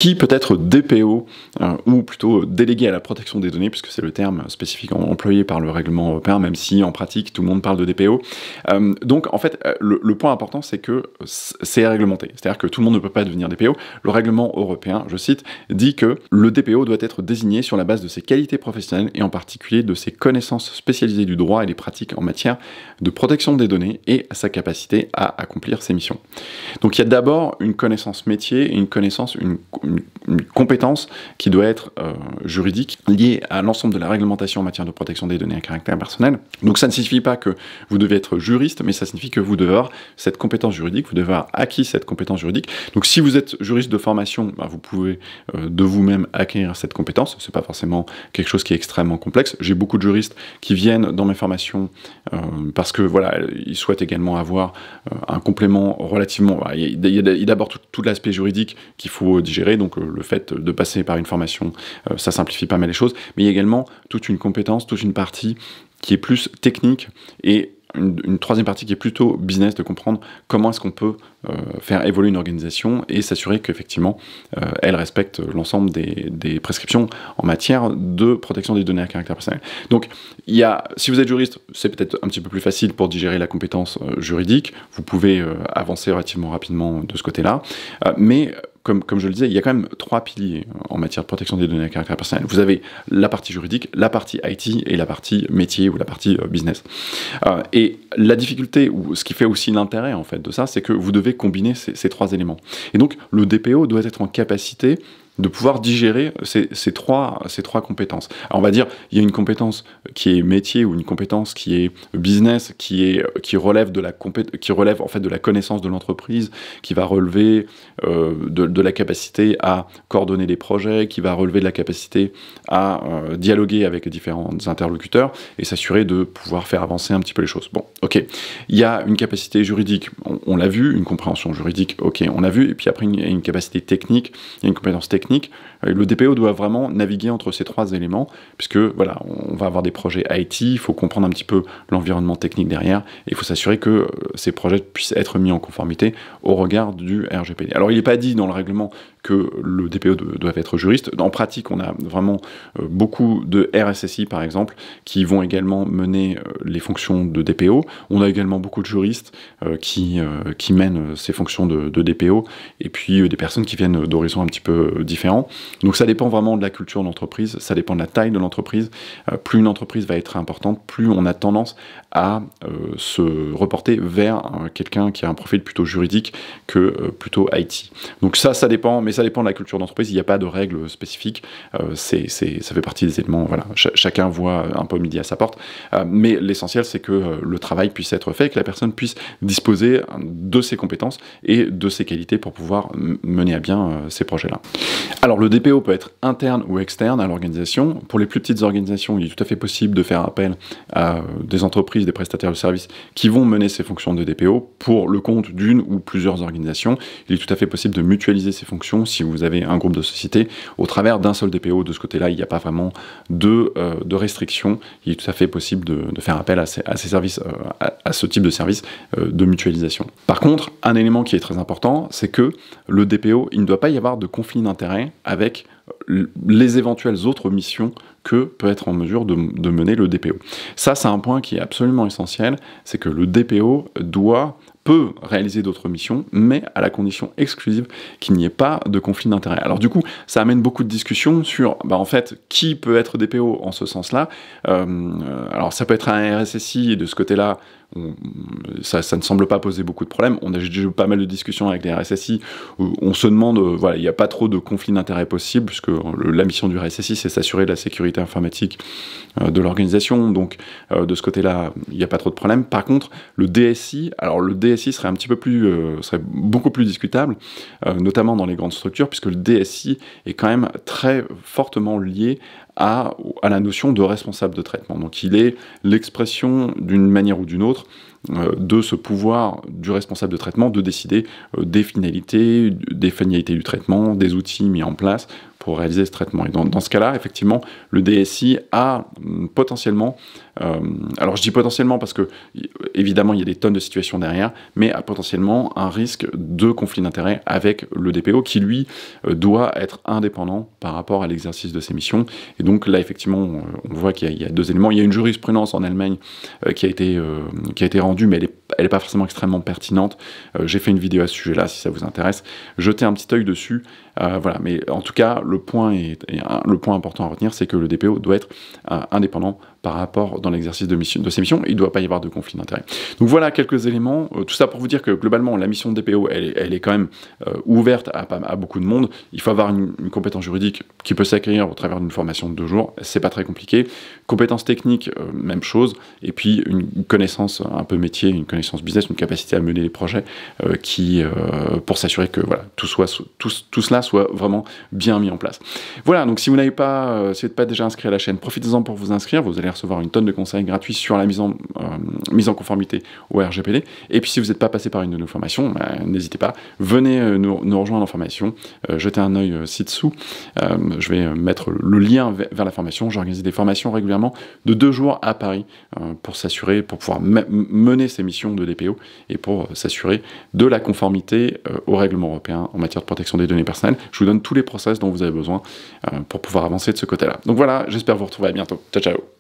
Qui peut être DPO, ou plutôt délégué à la protection des données, puisque c'est le terme spécifique employé par le règlement européen, même si en pratique tout le monde parle de DPO. Donc en fait, le point important, c'est que c'est réglementé. C'est-à-dire que tout le monde ne peut pas devenir DPO. Le règlement européen, je cite, dit que le DPO doit être désigné sur la base de ses qualités professionnelles et en particulier de ses connaissances spécialisées du droit et des pratiques en matière de protection des données et sa capacité à accomplir ses missions. Donc il y a d'abord une connaissance métier et une compétence qui doit être juridique, liée à l'ensemble de la réglementation en matière de protection des données à caractère personnel. Donc ça ne signifie pas que vous devez être juriste, mais ça signifie que vous devez avoir cette compétence juridique, vous devez avoir acquis cette compétence juridique. Donc si vous êtes juriste de formation, vous pouvez de vous-même acquérir cette compétence. C'est pas forcément quelque chose qui est extrêmement complexe. J'ai beaucoup de juristes qui viennent dans mes formations parce que voilà, ils souhaitent également avoir un complément relativement... Il y a d'abord tout l'aspect juridique qu'il faut digérer, donc le fait de passer par une formation, ça simplifie pas mal les choses, mais il y a également toute une compétence, toute une partie qui est plus technique et une troisième partie qui est plutôt business, de comprendre comment est-ce qu'on peut faire évoluer une organisation et s'assurer qu'effectivement elle respecte l'ensemble des prescriptions en matière de protection des données à caractère personnel. Donc si vous êtes juriste, c'est peut-être un petit peu plus facile pour digérer la compétence juridique, vous pouvez avancer relativement rapidement de ce côté-là, mais comme je le disais, il y a quand même 3 piliers en matière de protection des données à caractère personnel. Vous avez la partie juridique, la partie IT et la partie métier ou la partie business. Et la difficulté, ou ce qui fait aussi l'intérêt en fait de ça, c'est que vous devez combiner ces 3 éléments. Et donc le DPO doit être en capacité de pouvoir digérer ces trois compétences. Alors on va dire, il y a une compétence qui est métier ou une compétence qui est business, qui relève en fait de la connaissance de l'entreprise, qui va relever de la capacité à coordonner des projets, qui va relever de la capacité à dialoguer avec différents interlocuteurs et s'assurer de pouvoir faire avancer un petit peu les choses. Bon, ok. Il y a une capacité juridique, on l'a vu, une compréhension juridique, ok, on l'a vu, et puis après il y a une capacité technique, il y a une compétence technique. Le DPO doit vraiment naviguer entre ces 3 éléments, puisque voilà, on va avoir des projets IT, il faut comprendre un petit peu l'environnement technique derrière, et il faut s'assurer que ces projets puissent être mis en conformité au regard du RGPD. Alors il n'est pas dit dans le règlement que le DPO doit être juriste. En pratique, on a vraiment beaucoup de RSSI, par exemple, qui vont également mener les fonctions de DPO. On a également beaucoup de juristes qui mènent ces fonctions de DPO, et puis des personnes qui viennent d'horizons un petit peu différents. Donc ça dépend vraiment de la culture de l'entreprise, ça dépend de la taille de l'entreprise. Plus une entreprise va être importante, plus on a tendance à se reporter vers quelqu'un qui a un profil plutôt juridique que plutôt IT. Donc ça dépend, mais ça dépend de la culture d'entreprise, il n'y a pas de règles spécifiques, ça fait partie des éléments, voilà, chacun voit un peu midi à sa porte, mais l'essentiel c'est que le travail puisse être fait, que la personne puisse disposer de ses compétences et de ses qualités pour pouvoir mener à bien ces projets-là. Alors le DPO peut être interne ou externe à l'organisation. Pour les plus petites organisations, il est tout à fait possible de faire appel à des entreprises, des prestataires de services qui vont mener ces fonctions de DPO pour le compte d'une ou plusieurs organisations. Il est tout à fait possible de mutualiser ces fonctions si vous avez un groupe de sociétés au travers d'un seul DPO. De ce côté-là, il n'y a pas vraiment de restrictions. Il est tout à fait possible de faire appel à ces services, à ce type de service de mutualisation. Par contre, un élément qui est très important, c'est que le DPO, il ne doit pas y avoir de conflit d'intérêts avec les éventuelles autres missions que peut être en mesure de mener le DPO. Ça, c'est un point qui est absolument essentiel, c'est que le DPO peut réaliser d'autres missions, mais à la condition exclusive qu'il n'y ait pas de conflit d'intérêt. Alors du coup, ça amène beaucoup de discussions sur, en fait, qui peut être DPO en ce sens-là. Alors ça peut être un RSSI, et de ce côté-là, ça ne semble pas poser beaucoup de problèmes. On a déjà eu pas mal de discussions avec les RSSI où on se demande, voilà, il n'y a pas trop de conflit d'intérêt possible, puisque la mission du RSSI, c'est s'assurer de la sécurité informatique de l'organisation, donc de ce côté-là, il n'y a pas trop de problème. Par contre, le DSI serait serait beaucoup plus discutable, notamment dans les grandes structures, puisque le DSI est quand même très fortement lié à la notion de responsable de traitement. Donc il est l'expression d'une manière ou d'une autre de ce pouvoir du responsable de traitement de décider des finalités du traitement, des outils mis en place pour réaliser ce traitement. Et dans ce cas-là, effectivement, le DSI a potentiellement, alors je dis potentiellement parce que évidemment il y a des tonnes de situations derrière, mais a potentiellement un risque de conflit d'intérêt avec le DPO qui lui doit être indépendant par rapport à l'exercice de ses missions. Et donc là effectivement on voit qu'il y a deux éléments. Il y a une jurisprudence en Allemagne qui a été rendue, mais elle est pas forcément extrêmement pertinente. J'ai fait une vidéo à ce sujet-là si ça vous intéresse. Jetez un petit œil dessus. Voilà, mais en tout cas le point important à retenir, c'est que le DPO doit être indépendant par rapport dans l'exercice de ses missions, il ne doit pas y avoir de conflit d'intérêt. Donc voilà quelques éléments, tout ça pour vous dire que globalement la mission de DPO elle est quand même ouverte à beaucoup de monde. Il faut avoir une compétence juridique qui peut s'acquérir au travers d'une formation de 2 jours, c'est pas très compliqué. Compétences techniques, même chose, et puis une connaissance un peu métier, une connaissance business, une capacité à mener les projets pour s'assurer que voilà, tout cela soit vraiment bien mis en place. Voilà, donc si vous n'êtes pas déjà inscrit à la chaîne, profitez-en pour vous inscrire, vous allez recevoir une tonne de conseils gratuits sur la mise en conformité au RGPD. Et puis si vous n'êtes pas passé par une de nos formations, n'hésitez pas, venez nous rejoindre en formation, jetez un œil ci-dessous, je vais mettre le lien vers la formation. J'organise des formations régulièrement de 2 jours à Paris pour s'assurer, pour pouvoir mener ces missions de DPO et pour s'assurer de la conformité au règlement européen en matière de protection des données personnelles. Je vous donne tous les process dont vous avez besoin pour pouvoir avancer de ce côté-là. Donc voilà, j'espère vous retrouver à bientôt. Ciao, ciao.